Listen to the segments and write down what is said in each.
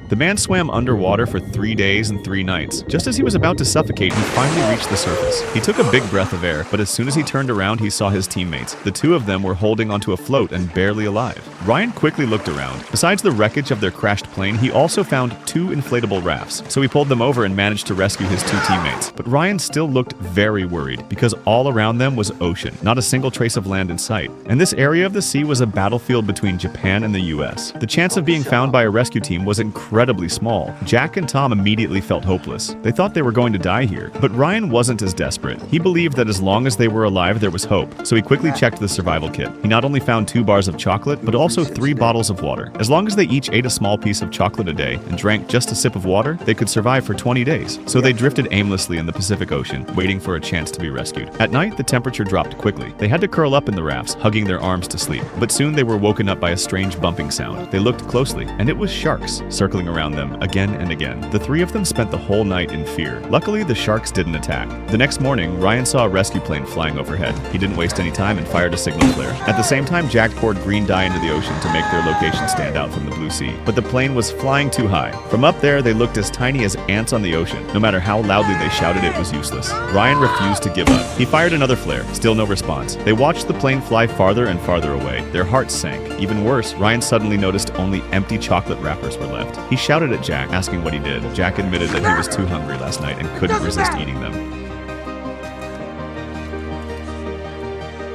The man swam underwater for 3 days and 3 nights. Just as he was about to suffocate, he finally reached the surface. He took a big breath of air, but as soon as he turned around, he saw his teammates. The two of them were holding onto a float and barely alive. Ryan quickly looked around. Besides the wreckage of their crashed plane, he also found 2 inflatable rafts, so he pulled them over and managed to rescue his 2 teammates. But Ryan still looked very worried, because all around them was ocean, not a single trace of land in sight. And this area of the sea was a battlefield between Japan and the US. The chance of being found by a rescue team was incredibly small. Jack and Tom immediately felt hopeless. They thought they were going to die here. But Ryan wasn't as desperate. He believed that as long as they were alive, there was hope, so he quickly checked the survival kit. He not only found 2 bars of chocolate, but also 3 bottles of water. As long as they each ate a small piece of chocolate a day and drank just a sip of water, they could survive for 20 days. So they drifted aimlessly in the Pacific Ocean, waiting for a chance to be rescued. At night, the temperature dropped quickly. They had to curl up in the rafts, hugging their arms to sleep. But soon they were woken up by a strange bumping sound. They looked closely, and it was sharks circling around them again and again. The 3 of them spent the whole night in fear. Luckily, the sharks didn't attack. The next morning, Ryan saw a rescue plane flying overhead. He didn't waste any time and fired a signal flare. At the same time, Jack poured green dye into the ocean to make their location stand out from the blue sea. But the plane was flying too high. From up there, they looked as tiny as ants on the ocean. No matter how loudly they shouted, it was useless. Ryan refused to give up. He fired another flare. Still no response. They watched the plane fly farther and farther away. Their hearts sank. Even worse, Ryan suddenly noticed only empty chocolate wrappers were left. He shouted at Jack, asking what he did. Jack admitted that he was too hungry last night and couldn't resist eating them.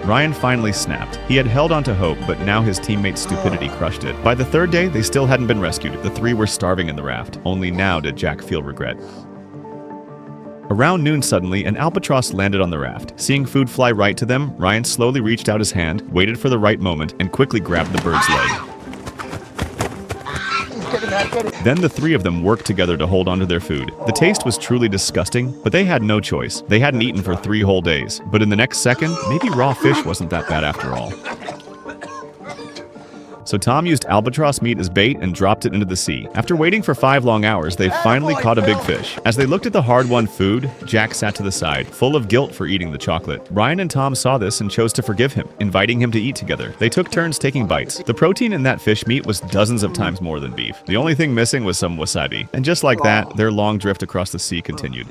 Ryan finally snapped. He had held on to hope, but now his teammates' stupidity crushed it. By the 3rd day, they still hadn't been rescued. The 3 were starving in the raft. Only now did Jack feel regret. Around noon suddenly, an albatross landed on the raft. Seeing food fly right to them, Ryan slowly reached out his hand, waited for the right moment, and quickly grabbed the bird's leg. Then the 3 of them worked together to hold onto their food. The taste was truly disgusting, but they had no choice. They hadn't eaten for 3 whole days. But in the next second, maybe raw fish wasn't that bad after all. So Tom used albatross meat as bait and dropped it into the sea. After waiting for 5 long hours, they finally caught a big fish. As they looked at the hard-won food, Jack sat to the side, full of guilt for eating the chocolate. Ryan and Tom saw this and chose to forgive him, inviting him to eat together. They took turns taking bites. The protein in that fish meat was dozens of times more than beef. The only thing missing was some wasabi. And just like that, their long drift across the sea continued.